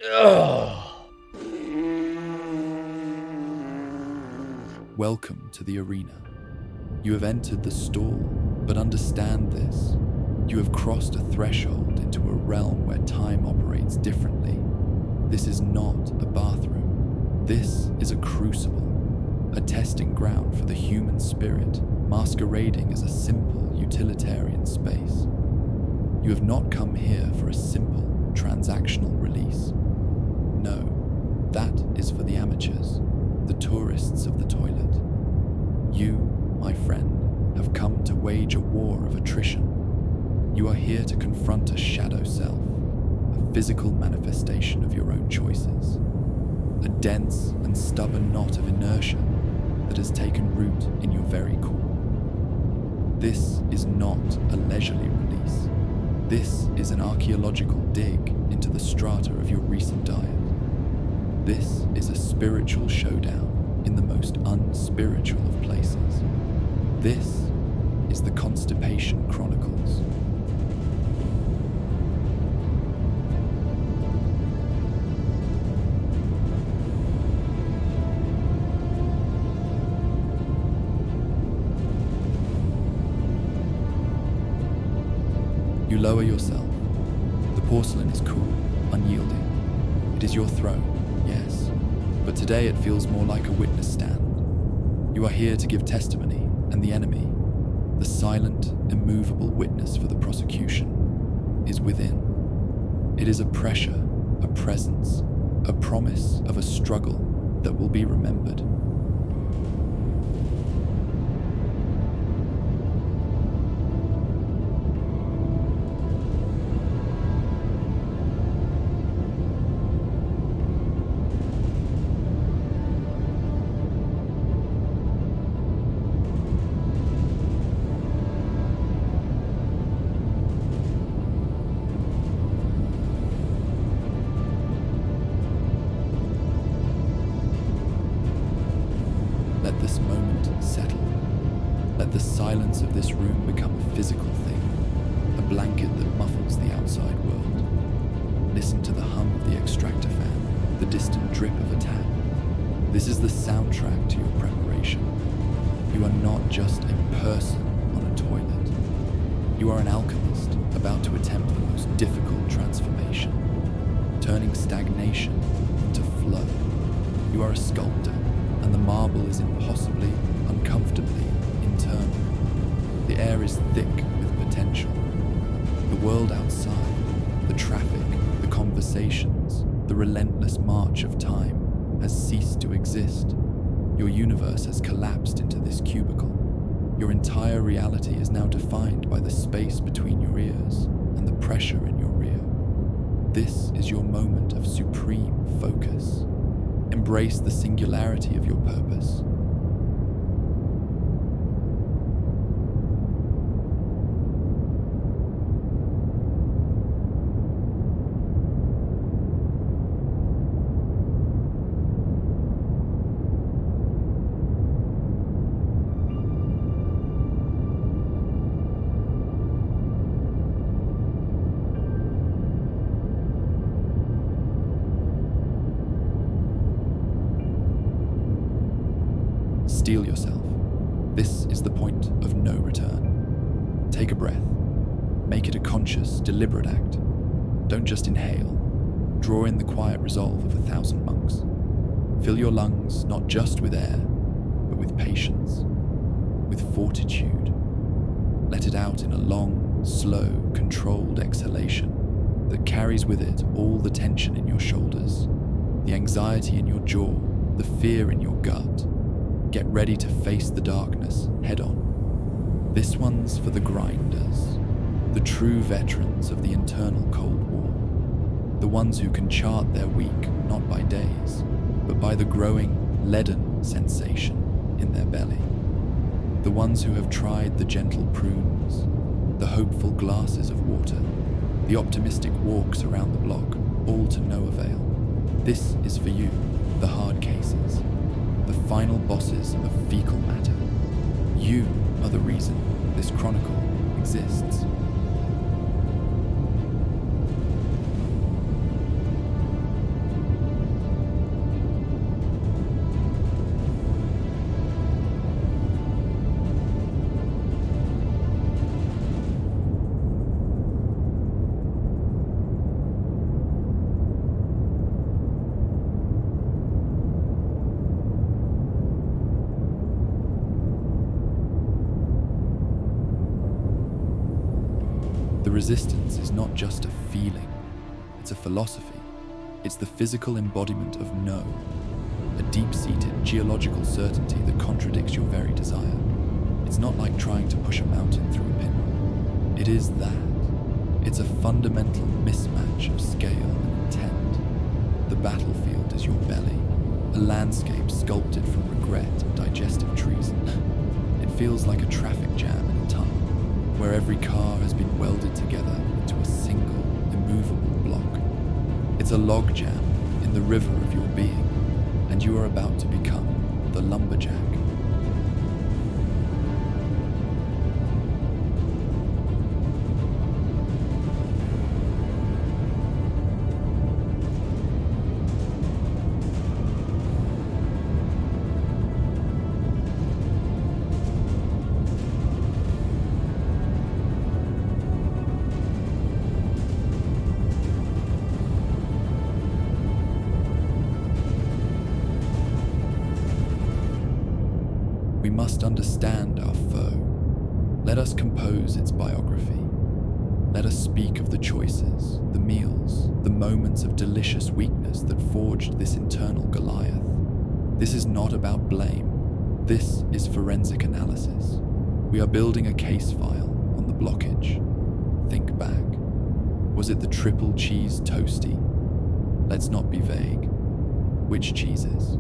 Ugh. Welcome to the arena. You have entered the stall, but understand this. You have crossed a threshold into a realm where time operates differently. This is not a bathroom. This is a crucible, a testing ground for the human spirit, masquerading as a simple utilitarian space. You have not come here for a simple transactional release. No, that is for the amateurs, the tourists of the toilet. You, my friend, have come to wage a war of attrition. You are here to confront a shadow self, a physical manifestation of your own choices, a dense and stubborn knot of inertia that has taken root in your very core. This is not a leisurely release. This is an archaeological dig into the strata of your recent diet. This is a spiritual showdown in the most unspiritual of places. This is the Constipation Chronicles. You lower yourself. The porcelain is cool, unyielding. It is your throne, yes, but today it feels more like a witness stand. You are here to give testimony, and the enemy, the silent, immovable witness for the prosecution, is within. It is a pressure, a presence, a promise of a struggle that will be remembered. Let this moment settle. Let the silence of this room become a physical thing, a blanket that muffles the outside world. Listen to the hum of the extractor fan, the distant drip of a tap. This is the soundtrack to your preparation. You are not just a person on a toilet. You are an alchemist about to attempt the most difficult transformation, turning stagnation into flow. You are a sculptor, and the marble is impossibly, uncomfortably internal. The air is thick with potential. The world outside, the traffic, the conversations, the relentless march of time has ceased to exist. Your universe has collapsed into this cubicle. Your entire reality is now defined by the space between your ears and the pressure in your rear. This is your moment of supreme focus. Embrace the singularity of your purpose. Steel yourself. This is the point of no return. Take a breath. Make it a conscious, deliberate act. Don't just inhale. Draw in the quiet resolve of 1,000 monks. Fill your lungs not just with air, but with patience, with fortitude. Let it out in a long, slow, controlled exhalation that carries with it all the tension in your shoulders, the anxiety in your jaw, the fear in your gut. Get ready to face the darkness head on. This one's for the grinders, the true veterans of the internal Cold War, the ones who can chart their week not by days, but by the growing leaden sensation in their belly. The ones who have tried the gentle prunes, the hopeful glasses of water, the optimistic walks around the block, all to no avail. This is for you, the hard cases, the final bosses of fecal matter. You are the reason this chronicle exists. resistance is not just a feeling, it's a philosophy. It's the physical embodiment of no, a deep-seated geological certainty that contradicts your very desire. It's not like trying to push a mountain through a pinrock. It is that. It's a fundamental mismatch of scale and intent. The battlefield is your belly, a landscape sculpted from regret and digestive treason. It feels like a traffic jam in a tunnel, where every car has been welded together into a single, immovable block. It's a logjam in the river of your being, and you are about to become the lumberjack. We must understand our foe. Let us compose its biography. Let us speak of the choices, the meals, the moments of delicious weakness that forged this internal Goliath. This is not about blame. This is forensic analysis. We are building a case file on the blockage. Think back. Was it the triple cheese toasty? Let's not be vague. Which cheeses?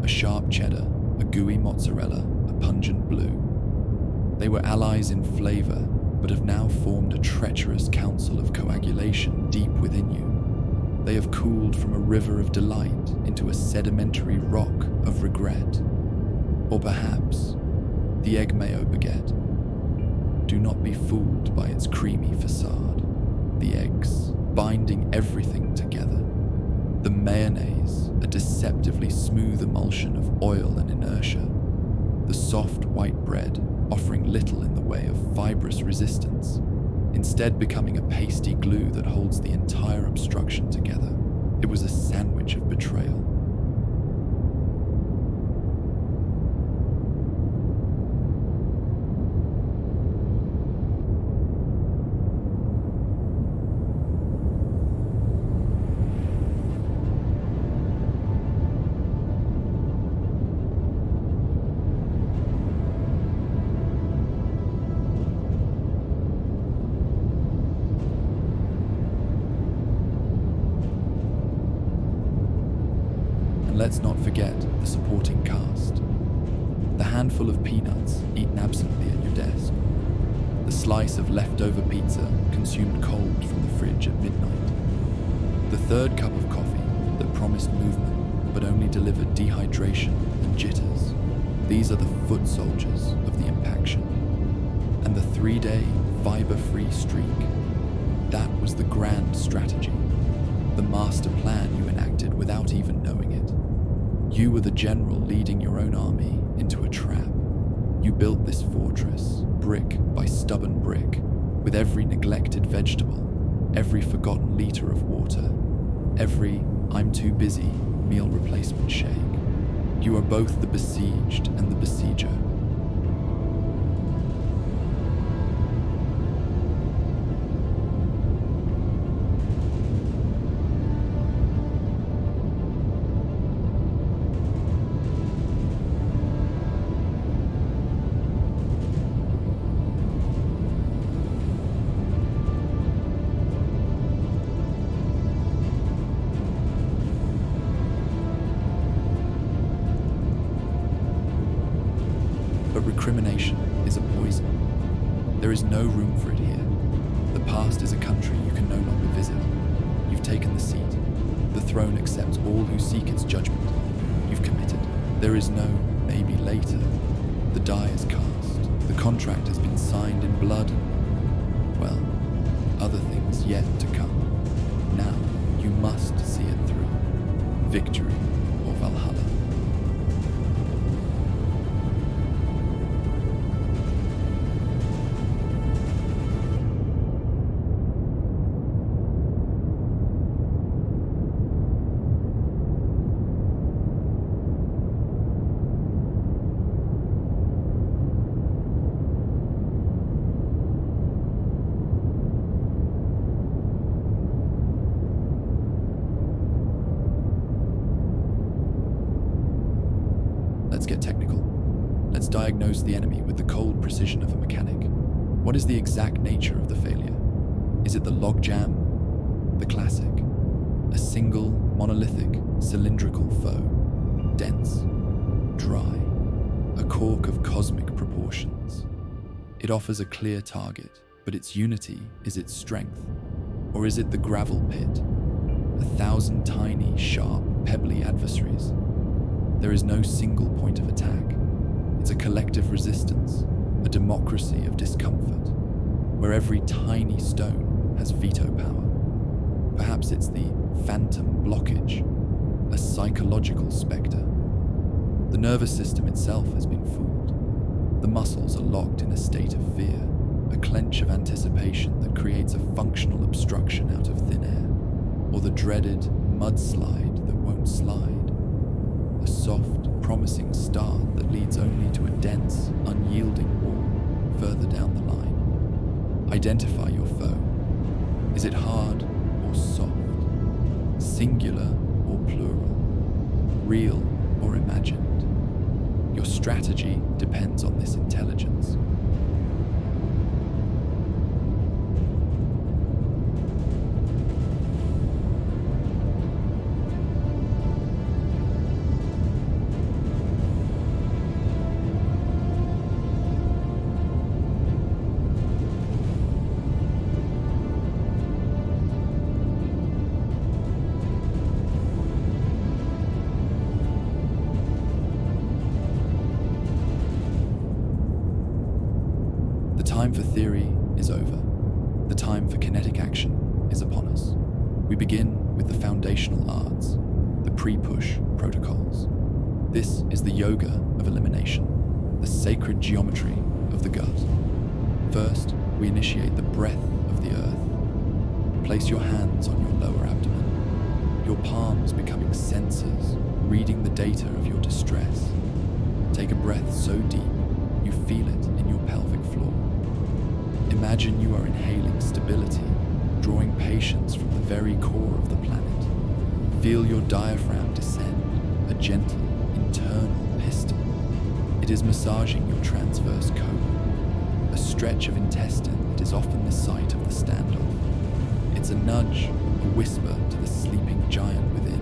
A sharp cheddar, a gooey mozzarella, a pungent blue. They were allies in flavor, but have now formed a treacherous council of coagulation deep within you. They have cooled from a river of delight into a sedimentary rock of regret. Or perhaps the egg mayo baguette. Do not be fooled by its creamy facade. The eggs, binding everything together. The mayonnaise, a deceptively smooth emulsion of oil and inertia. The soft white bread, offering little in the way of fibrous resistance, instead becoming a pasty glue that holds the entire obstruction together. It was a sandwich of betrayal. Let's not forget the supporting cast. The handful of peanuts eaten absently at your desk. The slice of leftover pizza consumed cold from the fridge at midnight. The third cup of coffee that promised movement but only delivered dehydration and jitters. These are the foot soldiers of the impaction. And the 3-day fiber-free streak. That was the grand strategy. The master plan you enacted without even knowing it. You were the general leading your own army into a trap. You built this fortress, brick by stubborn brick, with every neglected vegetable, every forgotten liter of water, every "I'm too busy" meal replacement shake. You are both the besieged and the besieger. But recrimination is a poison. There is no room for it here. The past is a country you can no longer visit. You've taken the seat. The throne accepts all who seek its judgment. You've committed. There is no maybe later. The die is cast. The contract has been signed in blood and, well, other things yet to come. Now, you must see it through. Victory or Valhalla. Let's get technical. Let's diagnose the enemy with the cold precision of a mechanic. What is the exact nature of the failure? Is it the logjam? The classic? A single, monolithic, cylindrical foe? Dense? Dry? A cork of cosmic proportions? It offers a clear target, but its unity is its strength. Or is it the gravel pit? 1,000 tiny, sharp, pebbly adversaries. There is no single point of attack. It's a collective resistance, a democracy of discomfort, where every tiny stone has veto power. Perhaps it's the phantom blockage, a psychological spectre. The nervous system itself has been fooled. The muscles are locked in a state of fear, a clench of anticipation that creates a functional obstruction out of thin air, or the dreaded mudslide that won't slide. A soft, promising start that leads only to a dense, unyielding wall further down the line. Identify your foe. Is it hard or soft? Singular or plural? Real or imagined? Your strategy depends on this intelligence. The time for theory is over. The time for kinetic action is upon us. We begin with the foundational arts, the pre-push protocols. This is the yoga of elimination, the sacred geometry of the gut. First, we initiate the breath of the earth. Place your hands on your lower abdomen, your palms becoming sensors, reading the data of your distress. Take a breath so deep, you feel it in your pelvic floor. Imagine you are inhaling stability, drawing patience from the very core of the planet. Feel your diaphragm descend, a gentle, internal piston. It is massaging your transverse colon, a stretch of intestine that is often the site of the standoff. It's a nudge, a whisper to the sleeping giant within.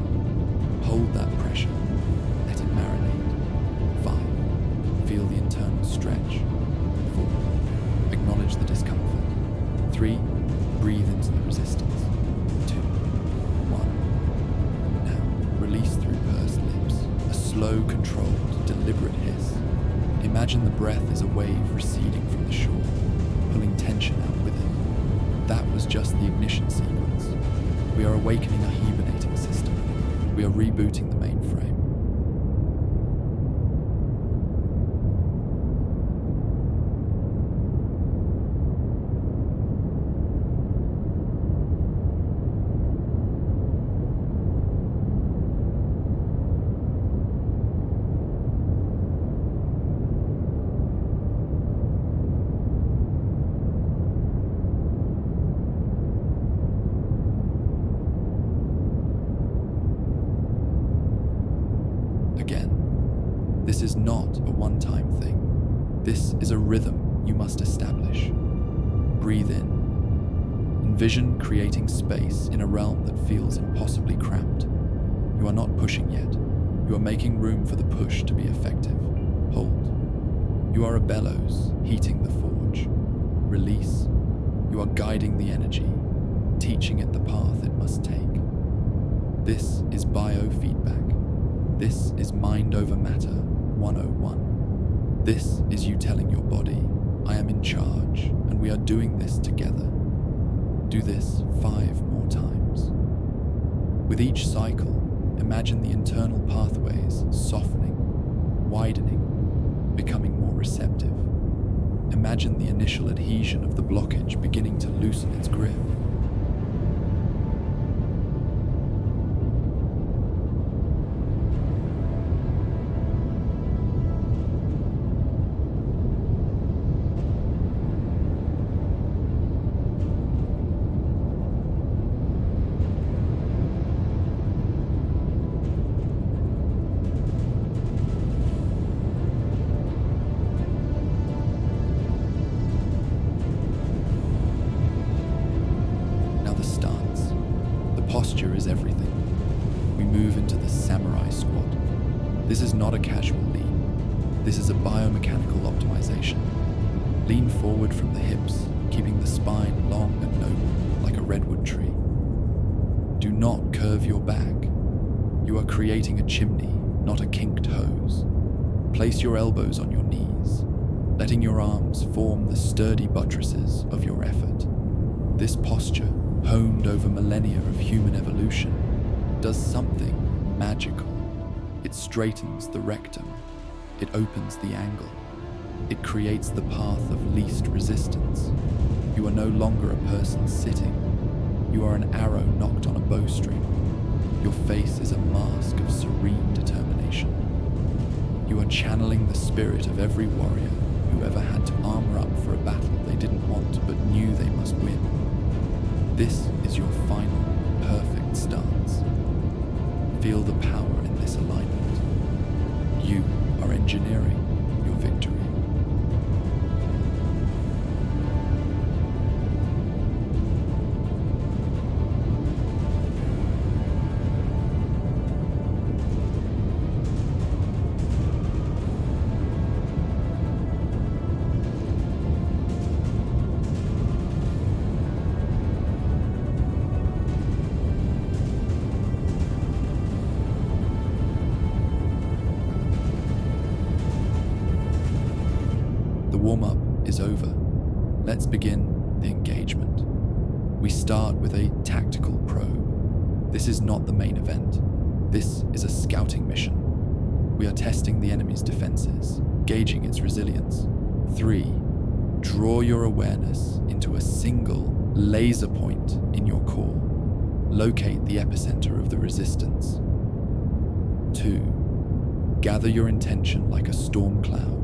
Hold that pressure. Let it marinate. 5. Feel the internal stretch. 4. Acknowledge the discomfort. 3. Breathe into the resistance. 2. 1. Now, release through pursed lips. A slow, controlled, deliberate hiss. Imagine the breath as a wave receding from the shore, pulling tension out with it. That was just the ignition sequence. We are awakening a hibernating system. We are rebooting the mainframe. Again, this is not a one-time thing. This is a rhythm you must establish. Breathe in. Envision creating space in a realm that feels impossibly cramped. You are not pushing yet. You are making room for the push to be effective. Hold. You are a bellows, heating the forge. Release. You are guiding the energy, teaching it the path it must take. This is biofeedback. This is mind over matter 101. This is you telling your body, I am in charge, and we are doing this together. Do this 5 more times. With each cycle, imagine the internal pathways softening, widening, becoming more receptive. Imagine the initial adhesion of the blockage beginning to loosen its grip. move into the samurai squat. This is not a casual lean. This is a biomechanical optimization. Lean forward from the hips, keeping the spine long and noble like a redwood tree. Do not curve your back. You are creating a chimney, not a kinked hose. Place your elbows on your knees, letting your arms form the sturdy buttresses of your effort. This posture, honed over millennia of human evolution, does something magical. It straightens the rectum. It opens the angle. It creates the path of least resistance. You are no longer a person sitting. You are an arrow nocked on a bowstring. Your face is a mask of serene determination. You are channeling the spirit of every warrior who ever had to armor up for a battle they didn't want but knew they must win. This is your final, perfect stance. Feel the power in this alignment. You are engineering your victory. The warm-up is over. Let's begin the engagement. We start with a tactical probe. This is not the main event. This is a scouting mission. We are testing the enemy's defenses, gauging its resilience. 3. Draw your awareness into a single laser point in your core. Locate the epicenter of the resistance. 2. Gather your intention like a storm cloud.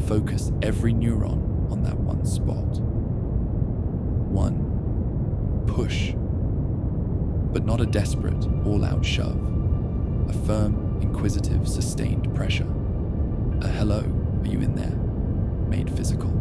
Focus every neuron on that one spot. 1. Push. But not a desperate, all-out shove. A firm, inquisitive, sustained pressure. A hello, are you in there? Made physical.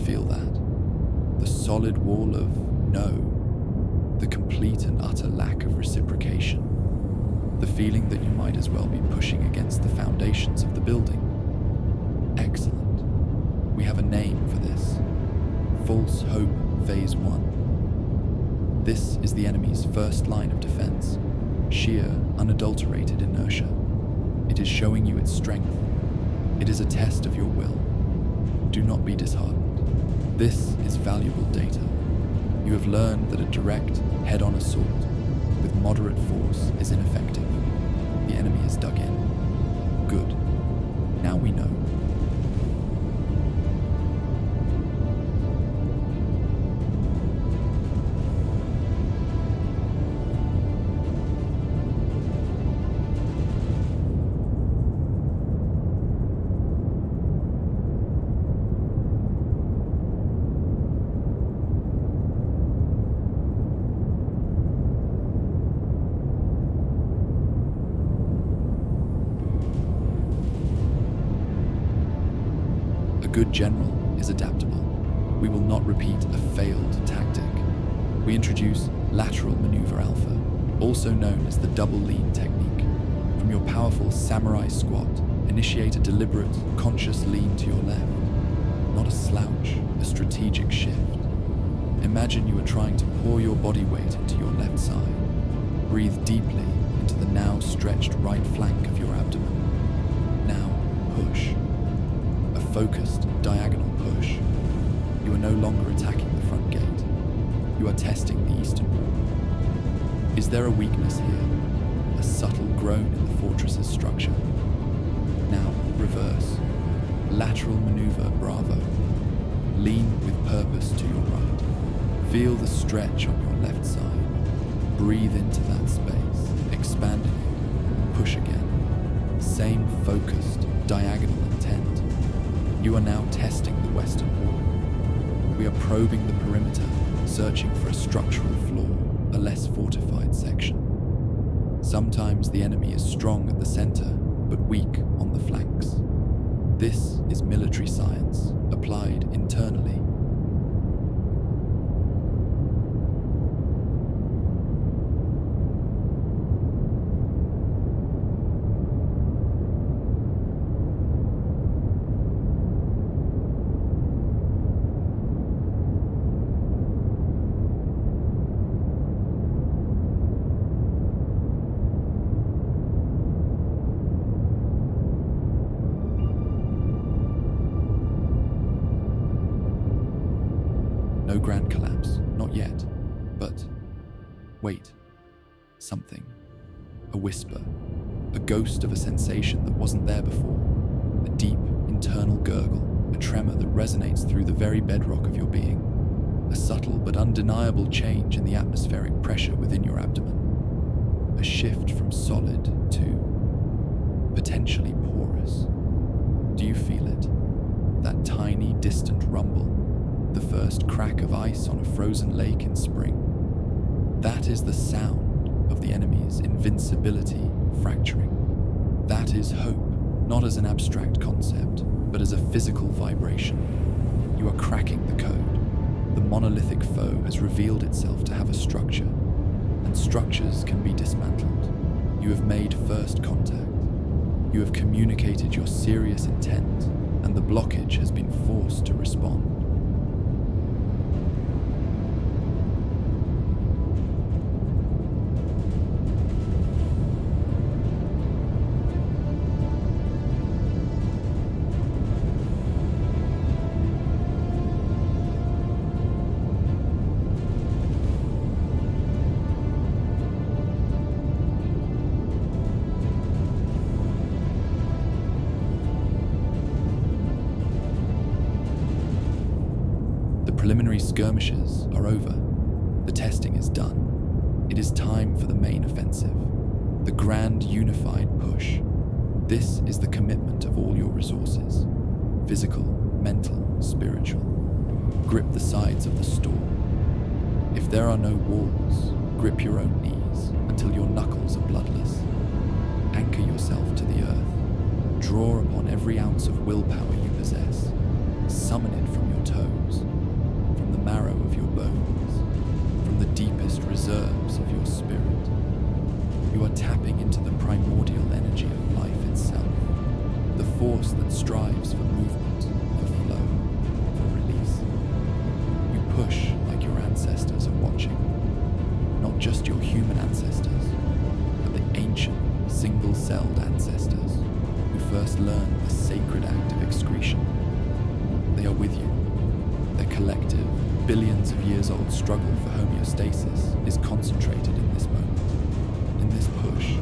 Feel that. The solid wall of no. The complete and utter lack of reciprocation. The feeling that you might as well be pushing against the foundations of the building. Excellent. We have a name for this. False Hope Phase 1. This is the enemy's first line of defense. Sheer, unadulterated inertia. It is showing you its strength. It is a test of your will. Do not be disheartened. This is valuable data. You have learned that a direct, head-on assault with moderate force is ineffective. The enemy is dug in. Good. Now we know. A good general is adaptable. We will not repeat a failed tactic. We introduce lateral maneuver alpha, also known as the double lean technique. From your powerful samurai squat, initiate a deliberate, conscious lean to your left. Not a slouch, a strategic shift. Imagine you are trying to pour your body weight into your left side. Breathe deeply into the now stretched right flank of your abdomen. Now push. A focused, diagonal push. You are no longer attacking the front gate. You are testing the eastern wall. Is there a weakness here? A subtle groan in the fortress's structure? Now, reverse. Lateral maneuver Bravo. Lean with purpose to your right. Feel the stretch on your left side. Breathe into that space, expanding it. same focused, diagonal intent. You are now testing the western wall. We are probing the perimeter, searching for a structural flaw, a less fortified section. Sometimes the enemy is strong at the center, but weak on the flanks. This is military science, applied internally. No grand collapse, not yet, but wait, something, a whisper, a ghost of a sensation that wasn't there before, a deep internal gurgle, a tremor that resonates through the very bedrock of your being, a subtle but undeniable change in the atmospheric pressure within your abdomen, a shift from solid to potentially porous. Do you feel it? That tiny, distant rumble? The first crack of ice on a frozen lake in spring. That is the sound of the enemy's invincibility fracturing. That is hope, not as an abstract concept, but as a physical vibration. You are cracking the code. The monolithic foe has revealed itself to have a structure, and structures can be dismantled. You have made first contact. You have communicated your serious intent, and the blockage has been forced to respond. Preliminary skirmishes are over. The testing is done. It is time for the main offensive, the grand unified push. This is the commitment of all your resources, physical, mental, spiritual. Grip the sides of the storm. If there are no walls, grip your own knees until your knuckles are bloodless. Anchor yourself to the earth. Draw upon every ounce of willpower you possess. Summon it from your toes, from the marrow of your bones, from the deepest reserves of your spirit. You are tapping into the primordial energy of life itself, the force that strives for movement, for flow, for release. You push like your ancestors are watching, not just your human ancestors, but the ancient, single-celled ancestors who first learned the sacred act of excretion. They are with you. Their collective, billions of years old struggle for homeostasis is concentrated in this moment, in this push.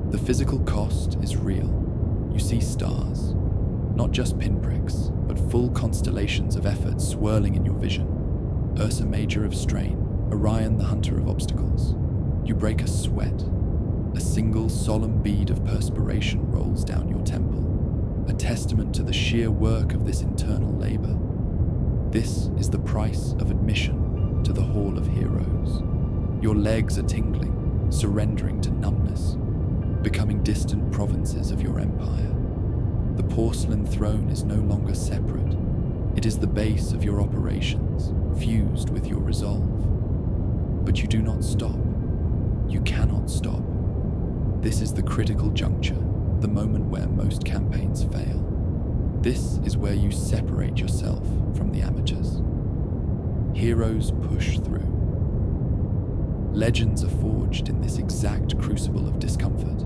The physical cost is real. You see stars, not just pinpricks, but full constellations of effort swirling in your vision. Ursa Major of strain, Orion the hunter of obstacles. You break a sweat. A single solemn bead of perspiration rolls down your temple, a testament to the sheer work of this internal labor. This is the price of admission to the Hall of Heroes. Your legs are tingling, surrendering to numbness, becoming distant provinces of your empire. The porcelain throne is no longer separate. It is the base of your operations, fused with your resolve. But you do not stop. You cannot stop. This is the critical juncture, the moment where most campaigns fail. This is where you separate yourself from the amateurs. Heroes push through. Legends are forged in this exact crucible of discomfort.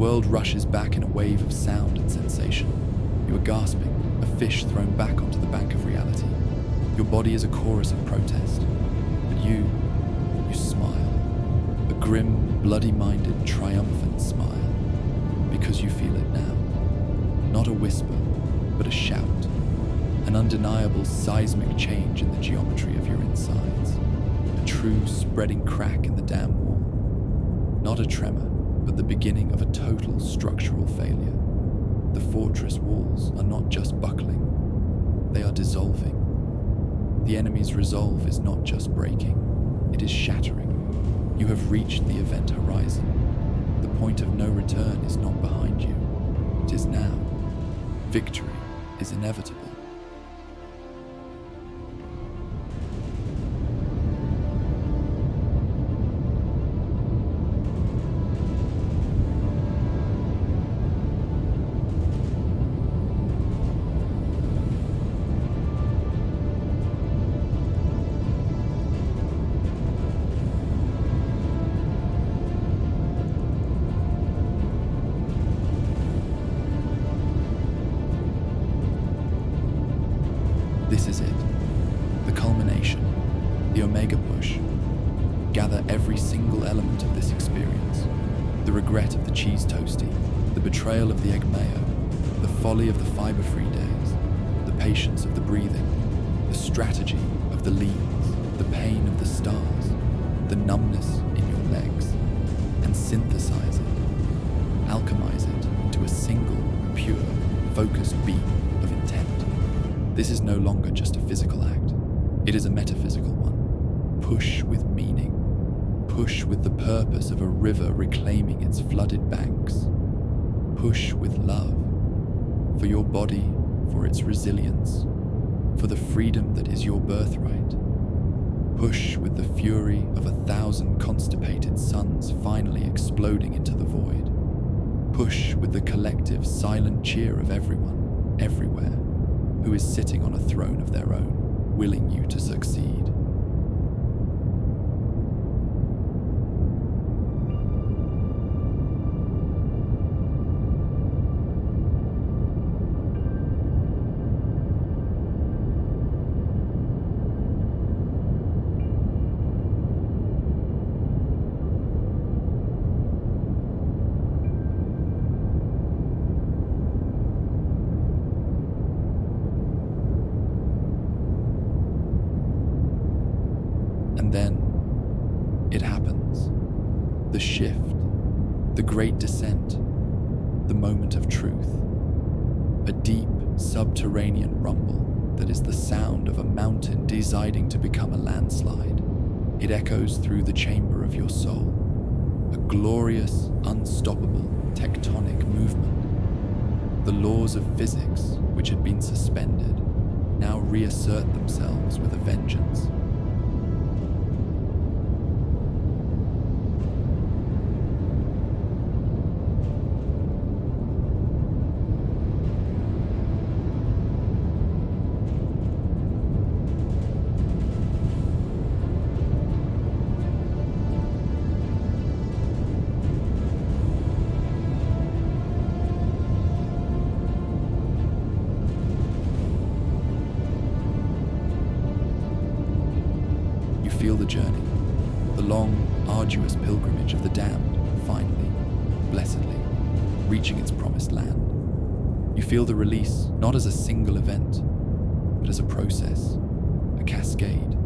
world rushes back in a wave of sound and sensation. You are gasping, a fish thrown back onto the bank of reality. Your body is a chorus of protest, but you smile. A grim, bloody-minded, triumphant smile, because you feel it now. Not a whisper, but a shout. An undeniable seismic change in the geometry of your insides. A true spreading crack in the dam wall. Not a tremor, but the beginning of a total structural failure. The fortress walls are not just buckling, they are dissolving. The enemy's resolve is not just breaking, it is shattering. You have reached the event horizon. The point of no return is not behind you, it is now. Victory is inevitable. This is it, the culmination, the omega push. Gather every single element of this experience. The regret of the cheese toasty, the betrayal of the egg mayo, the folly of the fiber-free days, the patience of the breathing, the strategy of the leans, the pain of the stars, the numbness in your legs, and synthesize it, alchemize it into a single, pure, focused beam of intent. This is no longer just a physical act. It is a metaphysical one. Push with meaning. Push with the purpose of a river reclaiming its flooded banks. Push with love. For your body, for its resilience. For the freedom that is your birthright. Push with the fury of 1,000 constipated suns finally exploding into the void. Push with the collective silent cheer of everyone, everywhere, who is sitting on a throne of their own, willing you to succeed. And then, it happens. The shift, the great descent, the moment of truth. A deep, subterranean rumble that is the sound of a mountain deciding to become a landslide. It echoes through the chamber of your soul. A glorious, unstoppable, tectonic movement. The laws of physics, which had been suspended, now reassert themselves with a vengeance. Feel the journey, the long, arduous pilgrimage of the damned, finally, blessedly, reaching its promised land. You feel the release not as a single event, but as a process, a cascade,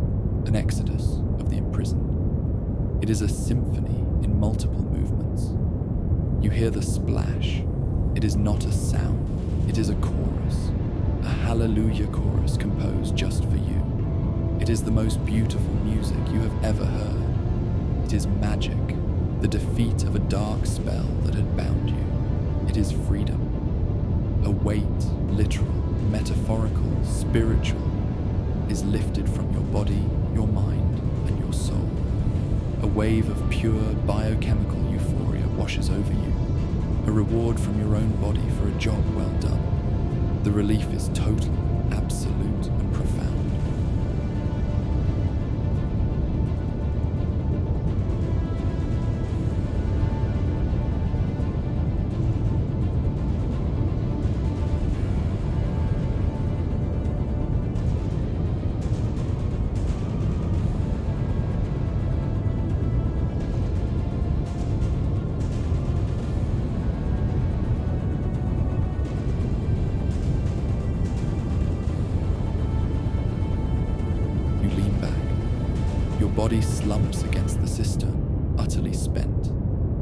an exodus of the imprisoned. It is a symphony in multiple movements. You hear the splash. It is not a sound, it is a chorus, a hallelujah chorus composed just for you. It is the most beautiful music you have ever heard. It is magic, the defeat of a dark spell that had bound you. It is freedom. A weight, literal, metaphorical, spiritual, is lifted from your body, your mind, and your soul. A wave of pure biochemical euphoria washes over you, a reward from your own body for a job well done. The relief is total, absolute, and profound. body slumps against the cistern, utterly spent,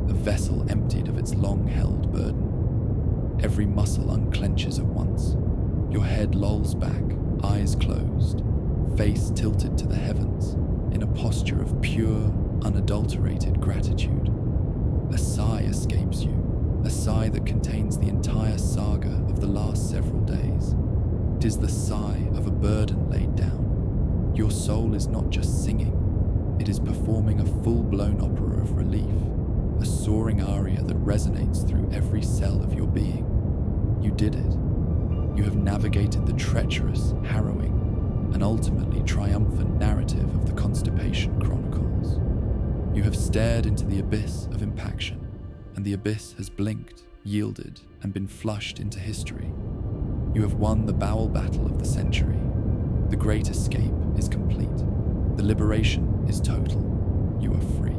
the vessel emptied of its long-held burden. Every muscle unclenches at once. Your head lolls back, eyes closed, face tilted to the heavens, in a posture of pure, unadulterated gratitude. A sigh escapes you, a sigh that contains the entire saga of the last several days. It is the sigh of a burden laid down. Your soul is not just singing, it is performing a full-blown opera of relief, a soaring aria that resonates through every cell of your being. You did it. You have navigated the treacherous, harrowing, and ultimately triumphant narrative of the Constipation Chronicles. You have stared into the abyss of impaction, and the abyss has blinked, yielded, and been flushed into history. You have won the bowel battle of the century. The great escape is complete. The liberation is total. You are free.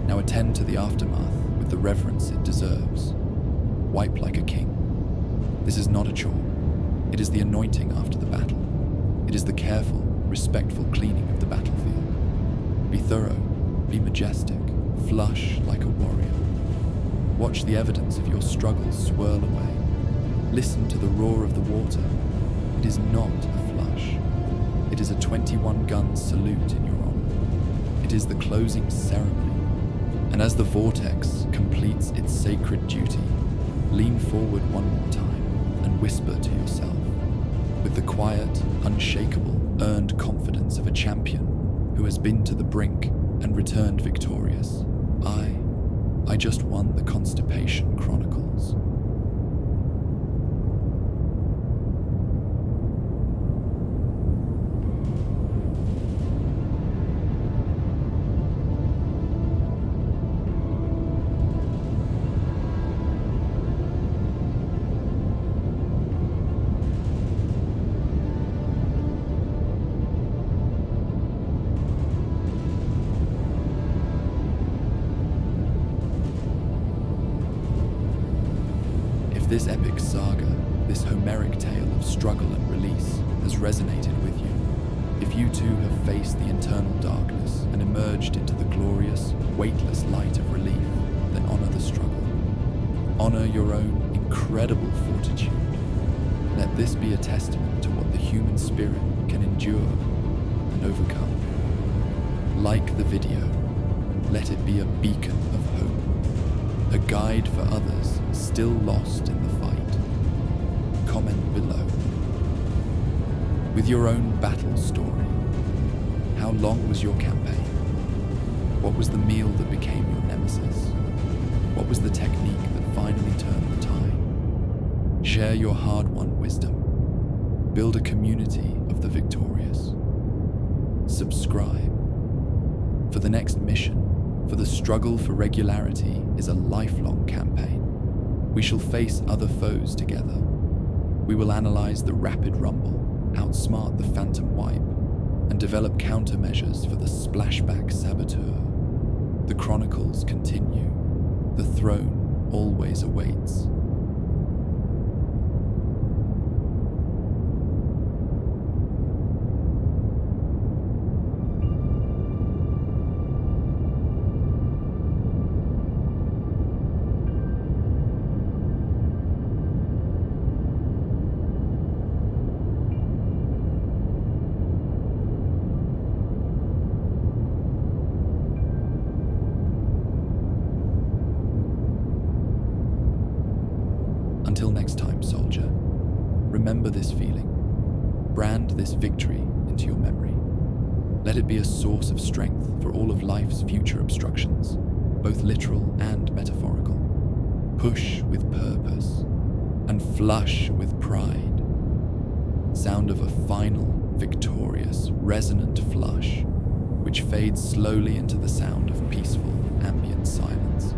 Now attend to the aftermath with the reverence it deserves. Wipe like a king. This is not a chore. It is the anointing after the battle. It is the careful, respectful cleaning of the battlefield. Be thorough, be majestic, flush like a warrior. Watch the evidence of your struggles swirl away. Listen to the roar of the water. It is not a flush. It is a 21-gun salute in your honor. It is the closing ceremony. And as the vortex completes its sacred duty, lean forward one more time and whisper to yourself, with the quiet, unshakable, earned confidence of a champion who has been to the brink and returned victorious. I just won the Constipation Chronicles. This epic saga, this Homeric tale of struggle and release, has resonated with you. If you too have faced the internal darkness and emerged into the glorious, weightless light of relief, then honor the struggle. Honor your own incredible fortitude. Let this be a testament to what the human spirit can endure and overcome. Like the video, let it be a beacon of hope, a guide for others still lost in the fight. Comment below. With your own battle story, how long was your campaign? What was the meal that became your nemesis? What was the technique that finally turned the tide? Share your hard-won wisdom. Build a community of the victorious. Subscribe. For the next mission, for the struggle for regularity is a lifelong campaign. We shall face other foes together. We will analyze the rapid rumble, outsmart the phantom wipe, and develop countermeasures for the splashback saboteur. The chronicles continue. The throne always awaits. Until next time, soldier, remember this feeling. Brand this victory into your memory. Let it be a source of strength for all of life's future obstructions, both literal and metaphorical. Push with purpose and flush with pride. Sound of a final, victorious, resonant flush which fades slowly into the sound of peaceful ambient silence.